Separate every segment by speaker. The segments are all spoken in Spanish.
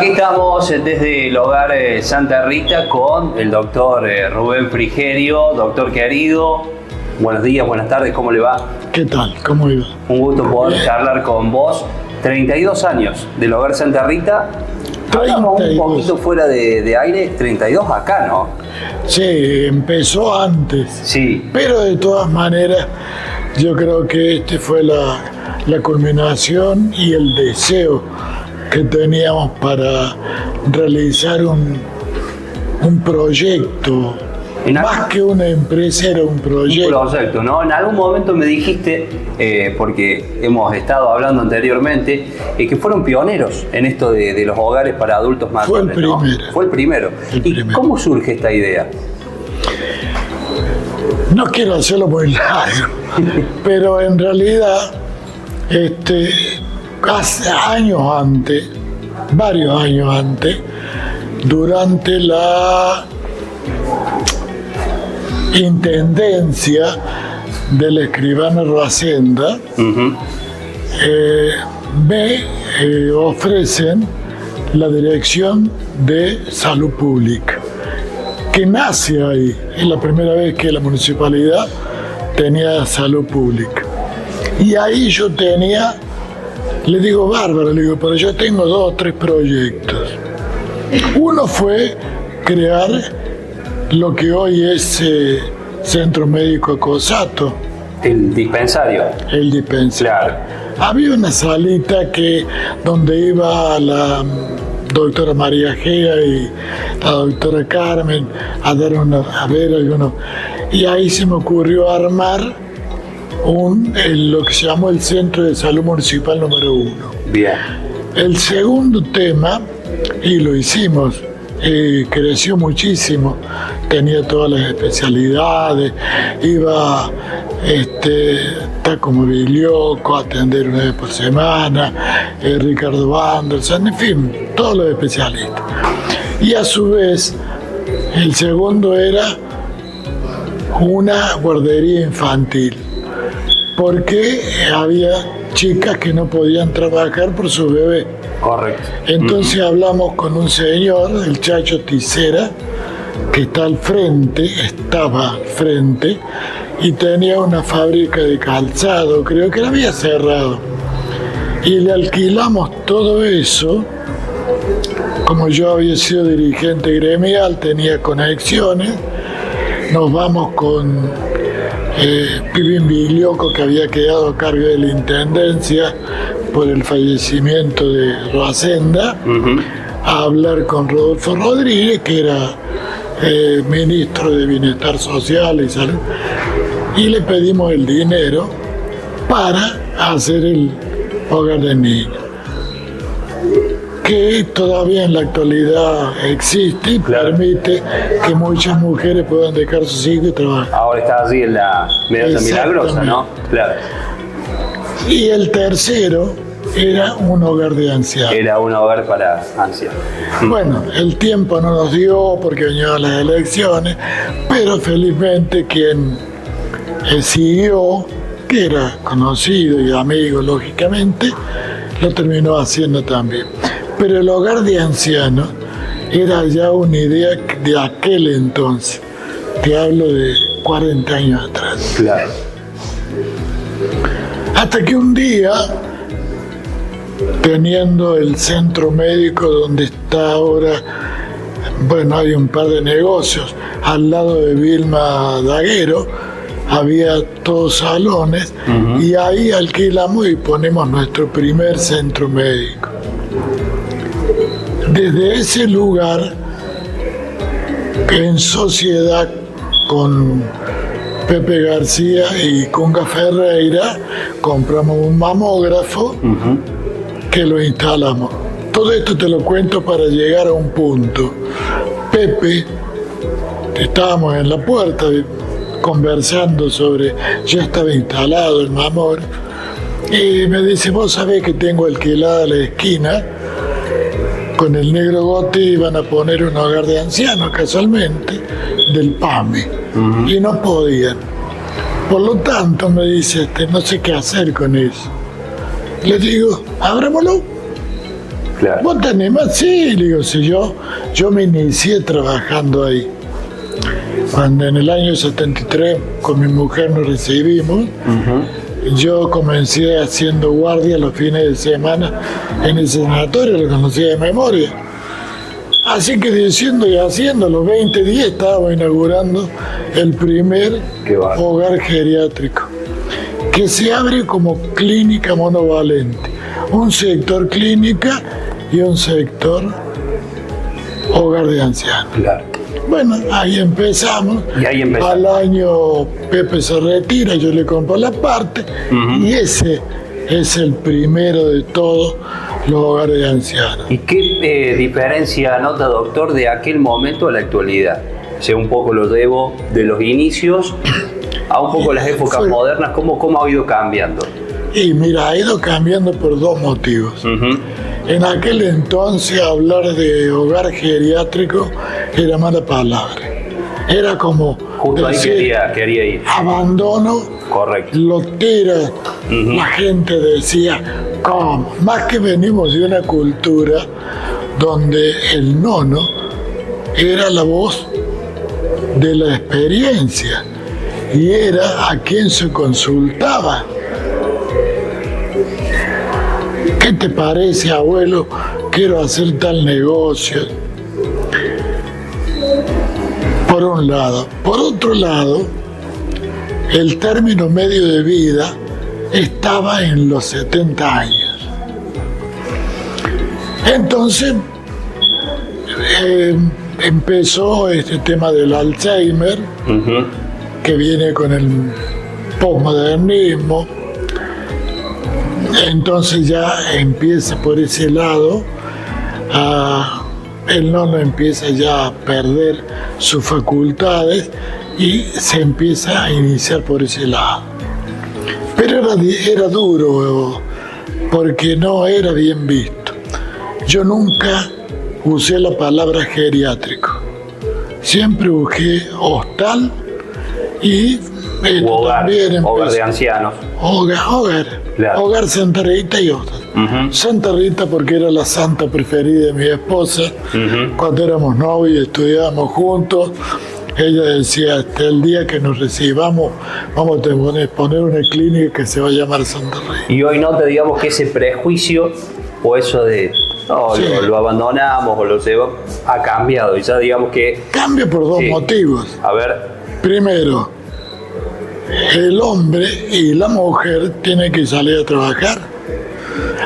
Speaker 1: Aquí estamos desde el hogar Santa Rita con el doctor Rubén Frigerio. Doctor querido, buenos días, buenas tardes, ¿cómo le va?
Speaker 2: ¿Qué tal? ¿Cómo iba?
Speaker 1: Un gusto poder charlar con vos. 32 años del hogar Santa Rita. Hablamos un poquito fuera de aire, 32 acá, ¿no?
Speaker 2: Sí, empezó antes.
Speaker 1: Sí.
Speaker 2: Pero de todas maneras, yo creo que este fue la culminación y el deseo que teníamos para realizar un proyecto. Más que una empresa, era un proyecto.
Speaker 1: Un proyecto, ¿no? En algún momento me dijiste, porque hemos estado hablando anteriormente, que fueron pioneros en esto de los hogares para adultos mayores.
Speaker 2: Fue el primero.
Speaker 1: ¿No? Fue el primero. ¿Y cómo surge esta idea?
Speaker 2: No quiero hacerlo muy largo, pero en realidad, hace varios años antes, durante la intendencia del escribano Roacenda, me ofrecen la dirección de salud pública, que nace ahí. Es la primera vez que la municipalidad tenía salud pública. Y ahí yo tenía, le digo, bárbaro, le digo, pero yo tengo 2 o 3 proyectos. Uno fue crear lo que hoy es Centro Médico Cosato.
Speaker 1: El dispensario.
Speaker 2: El dispensario.
Speaker 1: Claro.
Speaker 2: Había una salita donde iba la doctora María Gea y la doctora Carmen a ver algunos. Y ahí se me ocurrió armar lo que se llamó el Centro de Salud Municipal número 1.
Speaker 1: Bien.
Speaker 2: El segundo tema, y lo hicimos, creció muchísimo, tenía todas las especialidades, iba Taco Mobilioco a atender una vez por semana, Ricardo Anderson, en fin, todos los especialistas. Y a su vez, el segundo era una guardería infantil, porque había chicas que no podían trabajar por su bebé.
Speaker 1: Correcto.
Speaker 2: Entonces hablamos con un señor, el Chacho Ticera, que estaba al frente, y tenía una fábrica de calzado, creo que la había cerrado. Y le alquilamos todo eso. Como yo había sido dirigente gremial, tenía conexiones, nos vamos con Pipín Biglioco, que había quedado a cargo de la intendencia por el fallecimiento de Roacenda, a hablar con Rodolfo Rodríguez, que era ministro de Bienestar Social y Salud, y le pedimos el dinero para hacer el hogar de niños, que todavía en la actualidad existe y permite que muchas mujeres puedan dejar sus hijos y trabajar.
Speaker 1: Ahora está allí en la Medalla Milagrosa, ¿no? Claro.
Speaker 2: Y el tercero era un hogar de ancianos.
Speaker 1: Era un hogar para ancianos.
Speaker 2: Bueno, el tiempo no nos dio porque venían las elecciones, pero felizmente quien siguió, que era conocido y amigo lógicamente, lo terminó haciendo también. Pero el hogar de ancianos era ya una idea de aquel entonces. Te hablo de 40 años atrás.
Speaker 1: Claro.
Speaker 2: Hasta que un día, teniendo el centro médico donde está ahora, bueno, hay un par de negocios, al lado de Vilma Daguero, había todos salones, y ahí alquilamos y ponemos nuestro primer centro médico. Desde ese lugar, en sociedad con Pepe García y Cunga Ferreira, compramos un mamógrafo que lo instalamos. Todo esto te lo cuento para llegar a un punto. Pepe, estábamos en la puerta conversando sobre, ya estaba instalado el mamógrafo, y me dice, vos sabés que tengo alquilada la esquina, con el Negro Gotti iban a poner un hogar de ancianos casualmente, del PAMI, y no podían. Por lo tanto, me dice, no sé qué hacer con eso. Le digo, abrámoslo.
Speaker 1: Claro.
Speaker 2: ¿Vos te animás? Sí, le digo, si yo me inicié trabajando ahí. Cuando en el año 73 con mi mujer nos recibimos, yo comencé haciendo guardia los fines de semana en el sanatorio, lo conocía de memoria. Así que diciendo y haciendo, los 20 días estábamos inaugurando el primer hogar geriátrico, que se abre como clínica monovalente. Un sector clínica y un sector hogar de ancianos.
Speaker 1: Claro.
Speaker 2: Bueno, ahí empezamos.
Speaker 1: Y ahí empezamos.
Speaker 2: Al año Pepe se retira, yo le compro la parte, y ese es el primero de todos los hogares de ancianos.
Speaker 1: ¿Y qué diferencia nota, doctor, de aquel momento a la actualidad? O sea, un poco lo llevo de los inicios a un poco las épocas modernas, ¿cómo ha ido cambiando?
Speaker 2: Y mira, ha ido cambiando por dos motivos. En aquel entonces hablar de hogar geriátrico era mala palabra. Era como
Speaker 1: justo
Speaker 2: decir,
Speaker 1: ahí quería ir.
Speaker 2: Abandono.
Speaker 1: Correcto.
Speaker 2: Lotera. La gente decía, ¿cómo? Más que venimos de una cultura donde el nono era la voz de la experiencia y era a quien se consultaba. ¿Qué te parece, abuelo? Quiero hacer tal negocio. Por un lado. Por otro lado, el término medio de vida estaba en los 70 años. Entonces, empezó este tema del Alzheimer, que viene con el posmodernismo. Entonces ya empieza por ese lado, el nono empieza ya a perder sus facultades y se empieza a iniciar por ese lado. Pero era duro porque no era bien visto. Yo nunca usé la palabra geriátrico, siempre busqué hostal y
Speaker 1: hogar de ancianos.
Speaker 2: Hogar Santa Rita y otras. Santa Rita porque era la santa preferida de mi esposa. Cuando éramos novios y estudiábamos juntos, ella decía, hasta el día que nos recibamos, vamos a poner una clínica que se va a llamar Santa Rita.
Speaker 1: Y hoy nota, digamos, que ese prejuicio o eso de lo abandonamos o lo llevamos, ha cambiado. Y ya digamos que...
Speaker 2: Cambia por dos motivos.
Speaker 1: A ver.
Speaker 2: Primero, el hombre y la mujer tienen que salir a trabajar.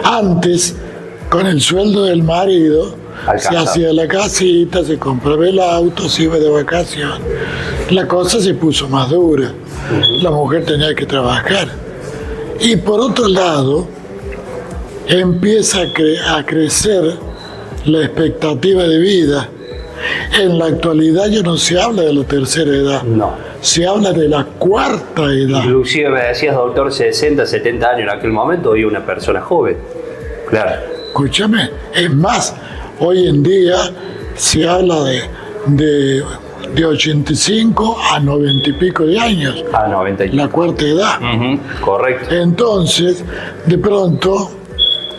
Speaker 2: Antes, con el sueldo del marido, se hacía la casita, se compraba el auto, se iba de vacaciones. La cosa se puso más dura. La mujer tenía que trabajar. Y por otro lado, empieza a crecer la expectativa de vida. En la actualidad ya no se habla de la tercera edad.
Speaker 1: No.
Speaker 2: Se habla de la cuarta edad.
Speaker 1: Inclusive me decías, doctor, 60, 70 años en aquel momento, hoy una persona joven. Claro.
Speaker 2: Escúchame, es más, hoy en día se habla de 85 a 90 y pico de años.
Speaker 1: A 90 y pico.
Speaker 2: La cuarta edad.
Speaker 1: Correcto.
Speaker 2: Entonces, de pronto,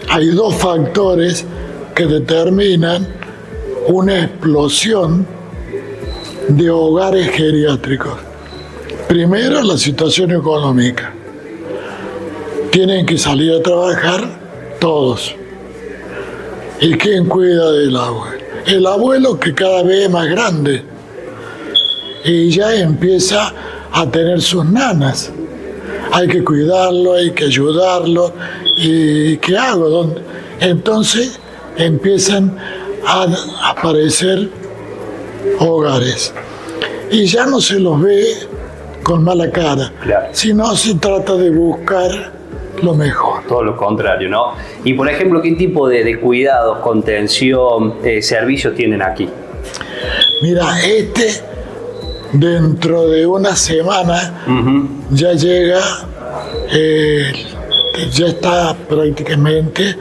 Speaker 2: hay dos factores que determinan una explosión de hogares geriátricos. Primero, la situación económica. Tienen que salir a trabajar todos. ¿Y quién cuida del abuelo? El abuelo, que cada vez es más grande y ya empieza a tener sus nanas. Hay que cuidarlo, hay que ayudarlo. ¿Y qué hago? Entonces empiezan a aparecer hogares y ya no se los ve con mala cara, sino se trata de buscar lo mejor.
Speaker 1: Todo lo contrario, ¿no? Y por ejemplo, ¿qué tipo de cuidados, contención, servicios tienen aquí?
Speaker 2: Mira, dentro de una semana ya llega, ya está prácticamente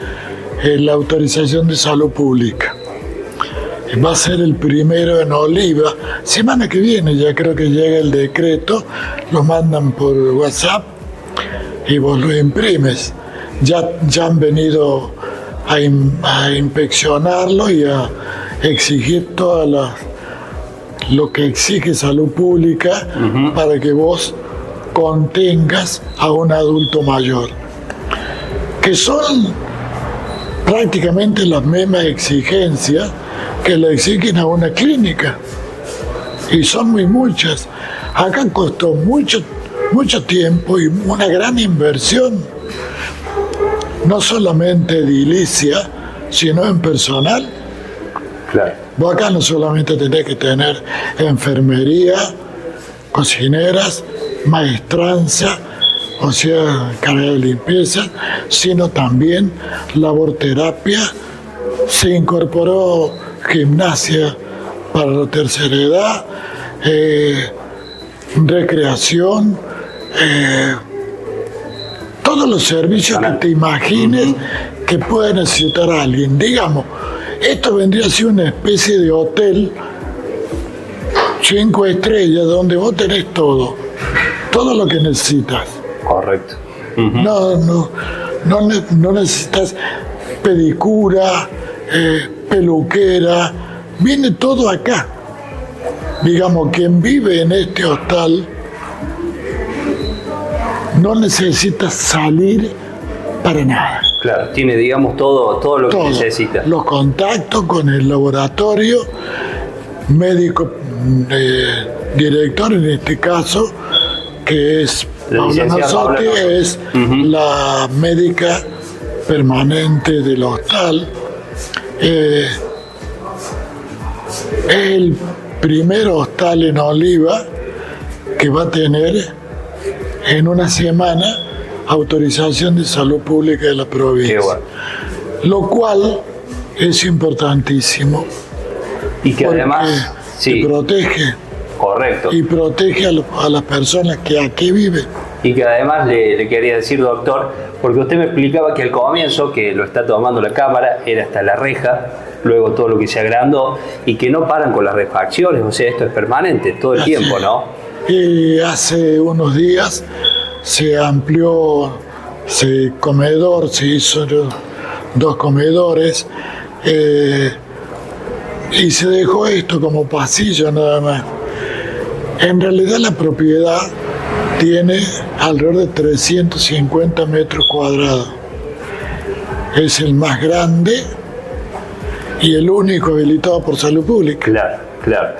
Speaker 2: la autorización de salud pública. Va a ser el primero en Oliva. Semana que viene ya creo que llega el decreto, lo mandan por WhatsApp y vos lo imprimes. Ya han venido a inspeccionarlo y a exigir lo que exige salud pública para que vos contengas a un adulto mayor, que son prácticamente las mismas exigencias que le exigen a una clínica, y son muy muchas. Acá costó mucho tiempo y una gran inversión, no solamente edilicia, sino en personal.
Speaker 1: Claro.
Speaker 2: Vos acá no solamente tenés que tener enfermería, cocineras, maestranza, o sea, carga de limpieza, sino también laborterapia. Se incorporó gimnasia para la tercera edad, recreación, todos los servicios que te imagines que puede necesitar alguien. Digamos, esto vendría a ser una especie de hotel 5 estrellas donde vos tenés todo lo que necesitas.
Speaker 1: Correcto.
Speaker 2: No necesitas pedicura, peluquera, viene todo acá. Digamos, quien vive en este hostal no necesita salir para nada.
Speaker 1: Claro, tiene, digamos, todo lo que necesita.
Speaker 2: Los contactos con el laboratorio, médico, director en este caso, que es Paula Nazotti, es la médica permanente del hostal. Es el primer hostal en Oliva que va a tener en una semana autorización de salud pública de la provincia.
Speaker 1: Qué bueno.
Speaker 2: Lo cual es importantísimo.
Speaker 1: Y que además
Speaker 2: te protege.
Speaker 1: Correcto.
Speaker 2: Y protege a las personas que aquí viven.
Speaker 1: Y que además le quería decir, doctor, porque usted me explicaba que al comienzo, que lo está tomando la cámara, era hasta la reja, luego todo lo que se agrandó, y que no paran con las refacciones, o sea, esto es permanente, todo el tiempo, ¿no?
Speaker 2: Y hace unos días se amplió comedor, se hizo 2 comedores, y se dejó esto como pasillo nada más. En realidad la propiedad tiene alrededor de 350 metros cuadrados. Es el más grande y el único habilitado por salud pública.
Speaker 1: Claro, claro.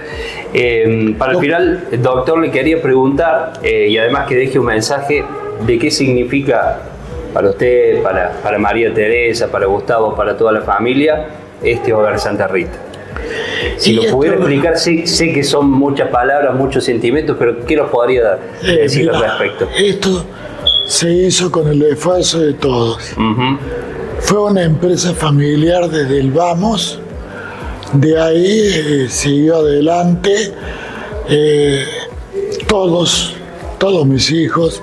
Speaker 1: Para el final, doctor, le quería preguntar, y además que deje un mensaje de qué significa para usted, para María Teresa, para Gustavo, para toda la familia, este Hogar Santa Rita. Si lo pudiera explicar, sé que son muchas palabras, muchos sentimientos, pero ¿qué nos podría decir al respecto?
Speaker 2: Esto se hizo con el esfuerzo de todos. Fue una empresa familiar desde el vamos, de ahí siguió adelante. Todos mis hijos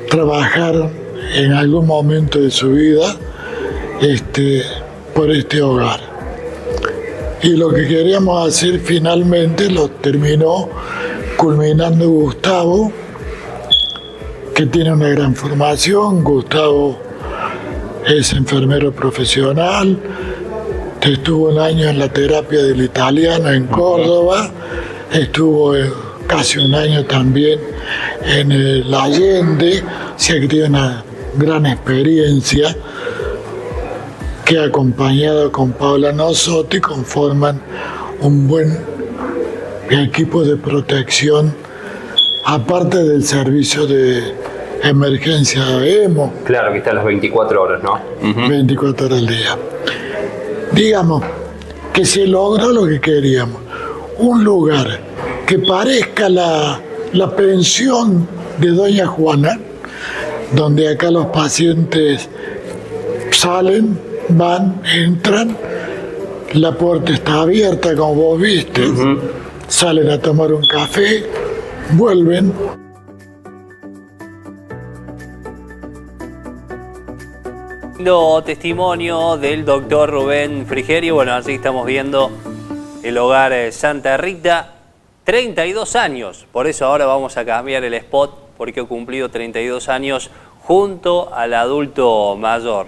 Speaker 2: trabajaron en algún momento de su vida por este hogar. Y lo que queríamos hacer finalmente lo terminó culminando Gustavo, que tiene una gran formación. Gustavo es enfermero profesional, estuvo 1 año en la terapia del italiano en Córdoba, estuvo casi 1 año también en el Allende, o sea que tiene una gran experiencia, que acompañado con Paula Nazotti conforman un buen equipo de protección, aparte del servicio de emergencia EMO.
Speaker 1: Claro, que está a las 24 horas, ¿no?
Speaker 2: 24 horas al día. Digamos que se logró lo que queríamos. Un lugar que parezca la pensión de Doña Juana, donde acá los pacientes salen, van, entran, la puerta está abierta, como vos viste, salen a tomar un café, vuelven.
Speaker 1: Testimonio del doctor Rubén Frigerio. Bueno, así estamos viendo el Hogar Santa Rita, 32 años, por eso ahora vamos a cambiar el spot, porque he cumplido 32 años junto al adulto mayor.